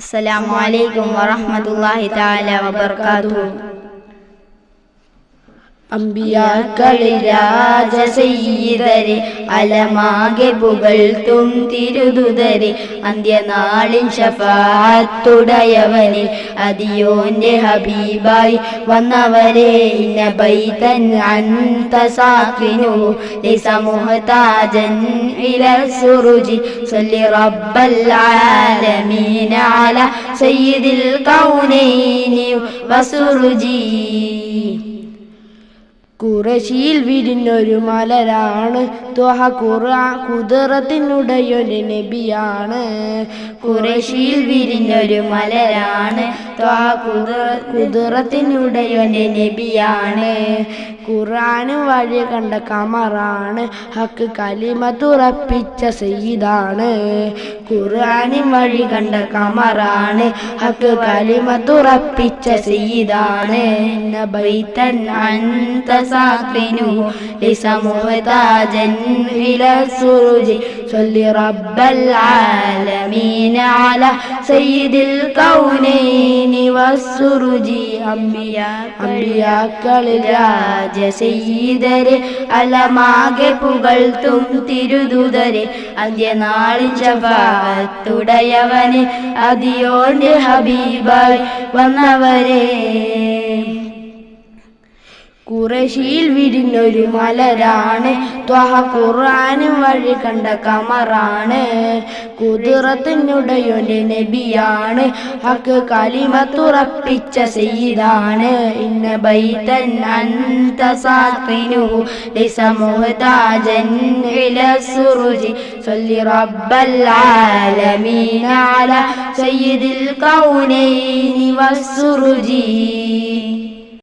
അസ്സലാമു അലൈക്കും വറഹ്മത്തുള്ളാഹി തആല വബറകാതുഹു. അമ്പിയാക്കളിൽ രാജ സയ്യിദരെ, അലമാകെ പുകഴ്ത്തും തിരുദൂതരെ, അന്ത്യനാളിൻ ശഫാഅത്തുടയവനെ, അതിയോന്റെ ഹബീബായി വന്നവരെ, ഇന്ന ബൈതൻ അൻത സാഖിനു ലൈസ മുഹ്താജൻ ഇലാ സുറുജി സല്ലി റബ്ബൽ ആലമീന അലാ സയ്യിദിൽ കൗനൈനി വസുറുജി. ഖുറൈശിൽ വിരിഞ്ഞൊരു മലരാണ് ത്വഹ, കുദറത്തിനുടയൊരു നബിയാണ്. ഖുറൈശിൽ വിരിഞ്ഞൊരു മലരാണ് ത്വഹ, കുദറത്തിനുടയൊരു നബിയാണ്. ഖുർആന് വഴി കണ്ട കമറാണ്, ഹക്ക് കലിമത്തുറപ്പിച്ച സയ്യിദാണ്. ഖുർആനിൻ വഴി കണ്ട കമറാണ്, ഹക്ക് കലിമത്തുറപ്പിച്ച സയ്യിദാണ്. ഇന്ന ബൈതൻ അൻത സാഖിനു ലൈസ മുഹ്താജൻ ഇലാ സുറുജി സല്ലി റബ്ബൽ ആലമീന അലാ സയ്യിദിൽ കൗനൈനി വസുറുജി. അമ്പിയാക്കളിൽ രാജ സയ്യിദരെ, അലമാകെ പുകഴ്ത്തും തിരുദൂതരെ, അന്ത്യനാളിൻ ശഫാഅത്തുടയവനെ, അതിയോന്റെ ഹബീബായി വന്നവരെ. ഖുറൈശിൽ വിരിഞ്ഞൊരു മലരാണ് ത്വഹ, ഖുർആന് വഴി കണ്ട കമറാണ്. കുദറത്തിനുടയൊരു നബിയാണ്, ഹക്ക് കലിമത്തുറപ്പിച്ച സയ്യിദാണ്. ഇന്ന ബൈതൻ അൻത സാഖിനു ലൈസ മുഹ്താജൻ ഇലാ സുറുജി സല്ലി റബ്ബൽ ആലമീന അലാ സയ്യിദിൽ കൗനൈനി വസുറുജി.